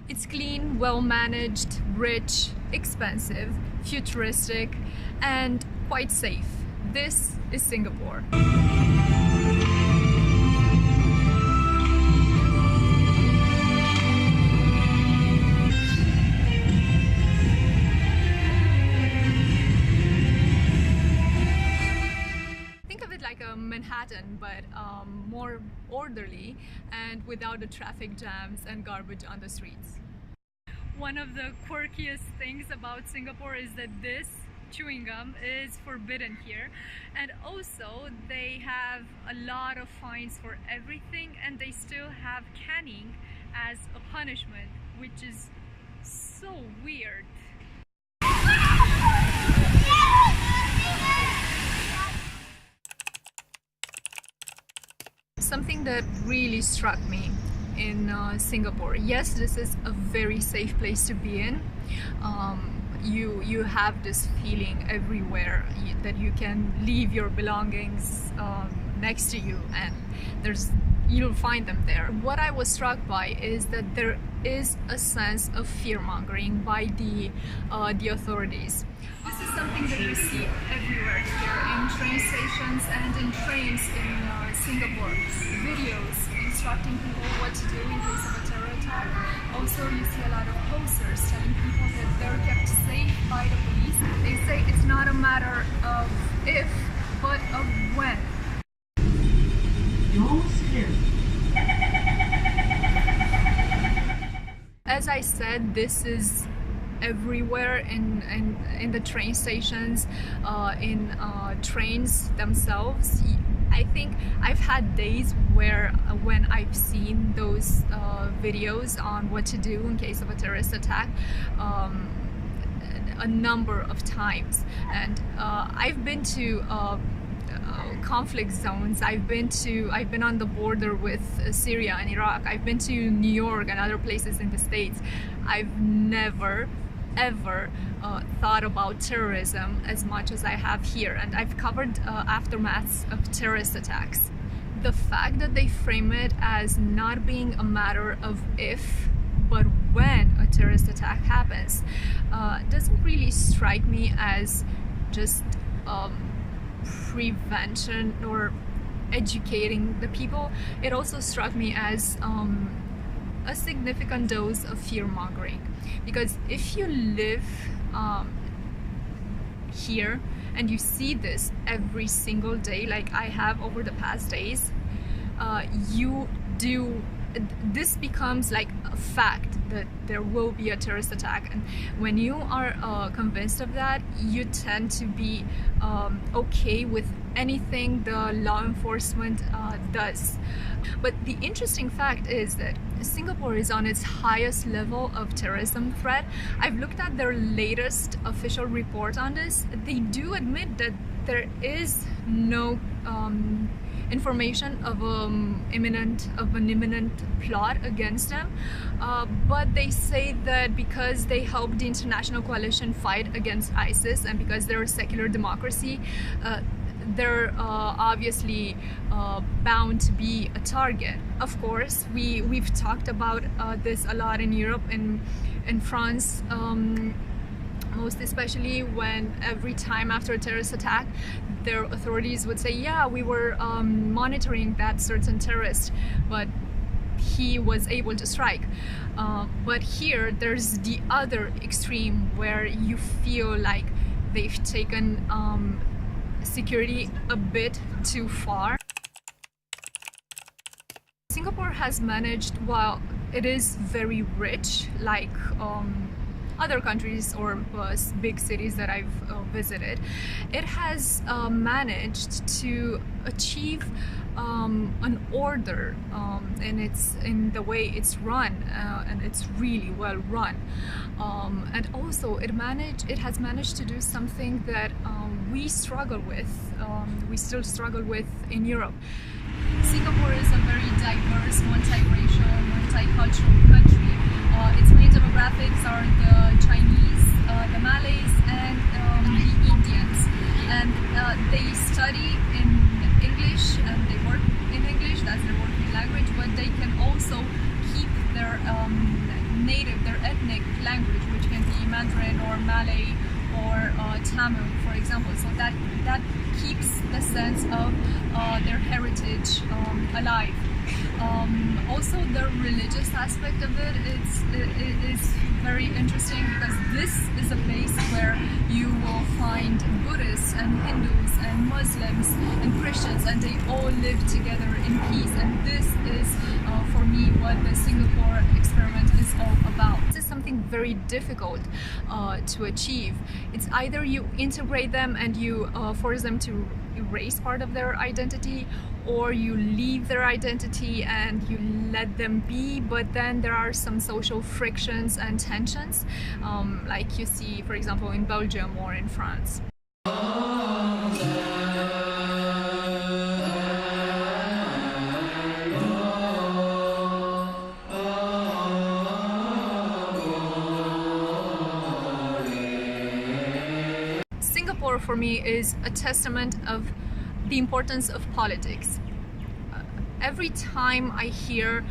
It's clean, well-managed, rich, expensive, futuristic, and quite safe. This is Singapore. Think of it like a Manhattan, but more orderly and without the traffic jams and garbage on the streets. One of the quirkiest things about Singapore is that this chewing gum is forbidden here, and also they have a lot of fines for everything, and they still have canning as a punishment, which is so weird. Something that really struck me in Singapore. Yes, this is a very safe place to be in. You have this feeling everywhere that you can leave your belongings next to you, and you'll find them there. What I was struck by is that there is a sense of fear-mongering by the authorities. This is something that you see everywhere here, in train stations and in trains in Singapore. Videos instructing people what to do in case of a terror attack. Also, you see a lot of posters telling people that they're kept safe by the police. They say it's not a matter of if, but of when. As I said, this is everywhere in the train stations, in trains themselves. I think I've had days where when I've seen those videos on what to do in case of a terrorist attack a number of times, and I've been to conflict zones. I've been on the border with Syria and Iraq. I've been to New York and other places in the States. I've never ever thought about terrorism as much as I have here, and I've covered aftermaths of terrorist attacks. The fact that they frame it as not being a matter of if, but when a terrorist attack happens doesn't really strike me as just prevention or educating the people. It also struck me as a significant dose of fear-mongering, because if you live here and you see this every single day like I have over the past days, this becomes like a fact that there will be a terrorist attack, and when you are convinced of that, you tend to be okay with anything the law enforcement does. But the interesting fact is that Singapore is on its highest level of terrorism threat. I've looked at their latest official report on this. They do admit that there is no information of an imminent plot against them, but they say that because they helped the international coalition fight against ISIS, and because they're a secular democracy, they're obviously bound to be a target. Of course, we've talked about this a lot in Europe, in France, most especially when every time after a terrorist attack, their authorities would say, yeah, we were monitoring that certain terrorist, but he was able to strike. But here there's the other extreme where you feel like they've taken security a bit too far. Singapore has managed, while it is very rich, like other countries or big cities that I've visited, it has managed to achieve an order in the way it's run, and it's really well run, and also it has managed to do something that we struggle with, we still struggle with in Europe. Singapore is a very diverse, multiracial, multicultural country. Its main demographics are the Chinese, the Malays, and the Indians, and they study in English and they work in English, that's their working language, but they can also keep their ethnic language, which can be Mandarin or Malay or Tamil, for example. So that keeps the sense of their heritage alive. Also, the religious aspect of it is very interesting, because this is a place where you will find Buddhists and Hindus and Muslims and Christians, and they all live together in peace. And this is, for me, what the Singapore experiment is all about. This is something very difficult to achieve. It's either you integrate them and you force them to erase part of their identity, or you leave their identity and you let them be, but then there are some social frictions and tensions, like you see, for example, in Belgium or in France. Singapore, for me, is a testament of the importance of politics. Every time I hear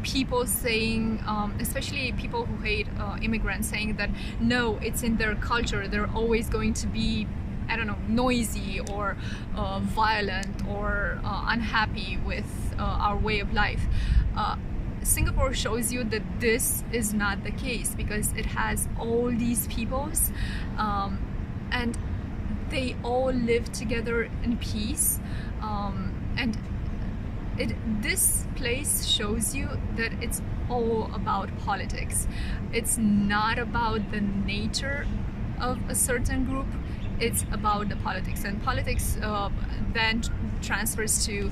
people saying, especially people who hate immigrants, saying that no, it's in their culture, they're always going to be, I don't know, noisy or violent or unhappy with our way of life. Singapore shows you that this is not the case, because it has all these peoples, and they all live together in peace, and this place shows you that it's all about politics. It's not about the nature of a certain group, it's about the politics, and politics then transfers to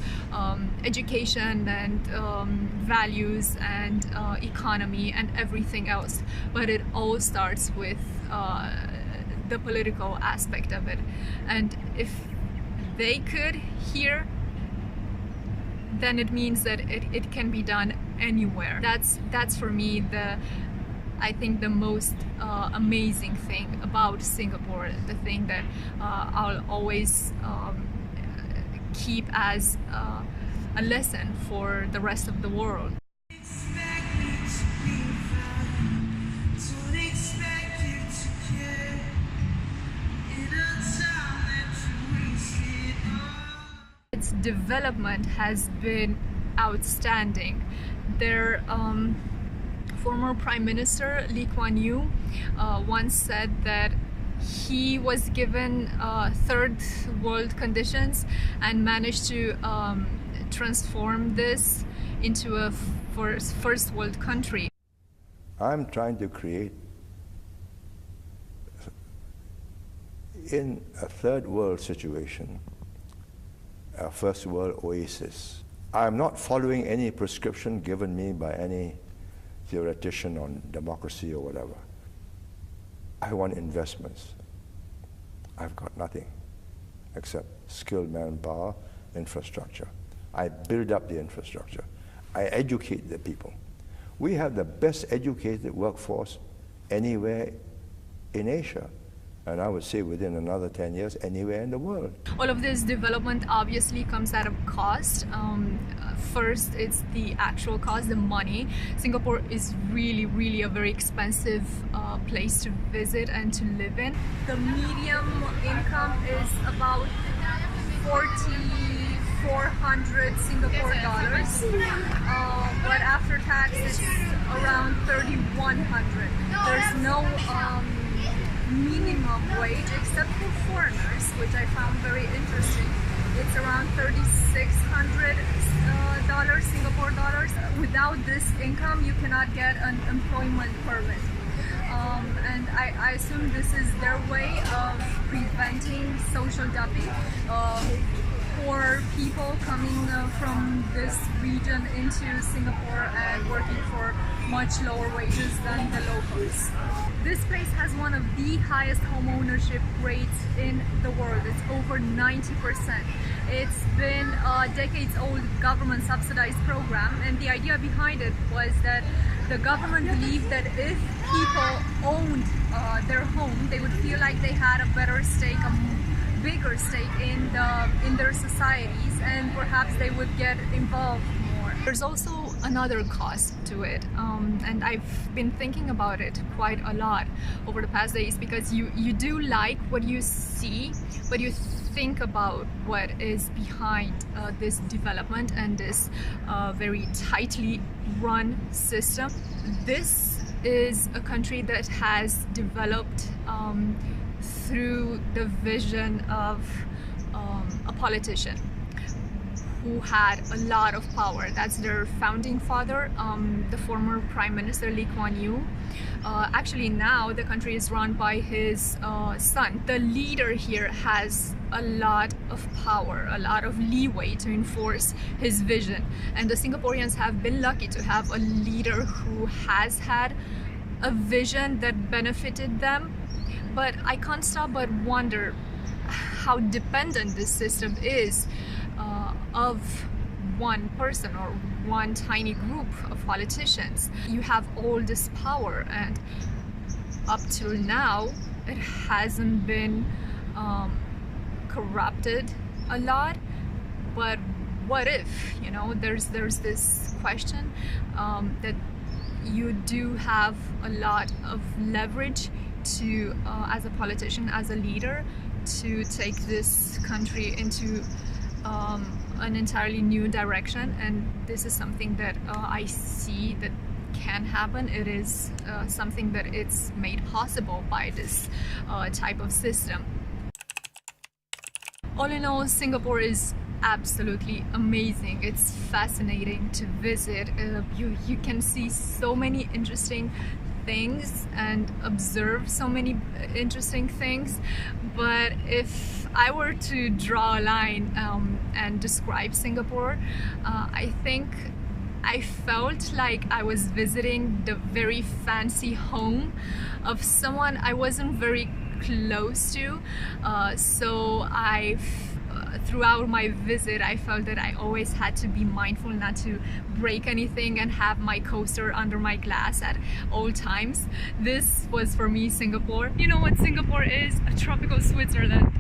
education and values and economy and everything else, but it all starts with the political aspect of it. And if they could here, then it means that it can be done anywhere. That's for me I think the most amazing thing about Singapore, the thing that I'll always keep as a lesson for the rest of the world. Its development has been outstanding. Their former Prime Minister Lee Kuan Yew once said that he was given third world conditions and managed to transform this into a first world country. I'm trying to create, in a third world situation, a first world oasis. I'm not following any prescription given me by any theoretician on democracy or whatever. I want investments. I've got nothing except skilled manpower, infrastructure. I build up the infrastructure. I educate the people. We have the best educated workforce anywhere in Asia. And I would say within another 10 years, anywhere in the world. All of this development obviously comes at a cost. First, it's the actual cost, the money. Singapore is really a very expensive place to visit and to live in. The medium income is about 4,400 Singapore dollars, but after tax it's around 3,100. There's no minimum wage except for foreigners, which I found very interesting. It's around 3,600 Singapore dollars. Without this income, you cannot get an employment permit. And I assume this is their way of preventing social dumping for people coming from this region into Singapore and working for much lower wages than the locals. This place has one of the highest home ownership rates in the world. It's over 90%. It's been a decades-old government subsidized program, and the idea behind it was that the government believed that if people owned their home, they would feel like they had a better stake, a bigger stake in their societies, and perhaps they would get involved more. There's also another cost to it, and I've been thinking about it quite a lot over the past days, because you do like what you see, but you think about what is behind this development and this very tightly run system. This is a country that has developed through the vision of a politician who had a lot of power. That's their founding father, the former Prime Minister Lee Kuan Yew. Actually now the country is run by his son. The leader here has a lot of power, a lot of leeway to enforce his vision, and the Singaporeans have been lucky to have a leader who has had a vision that benefited them. But I can't stop but wonder how dependent this system is of one person or one tiny group of politicians. You have all this power, and up till now it hasn't been corrupted a lot. But what if, you know, there's this question that you do have a lot of leverage to as a politician, as a leader, to take this country into an entirely new direction. And this is something that I see that can happen. It is something that it's made possible by this type of system. All in all, Singapore is absolutely amazing. It's fascinating to visit. You can see so many interesting things and observe so many interesting things. But if I were to draw a line and describe Singapore, I think I felt like I was visiting the very fancy home of someone I wasn't very close to. So throughout my visit, I felt that I always had to be mindful not to break anything and have my coaster under my glass at all times. This was for me Singapore. You know what Singapore is? A tropical Switzerland.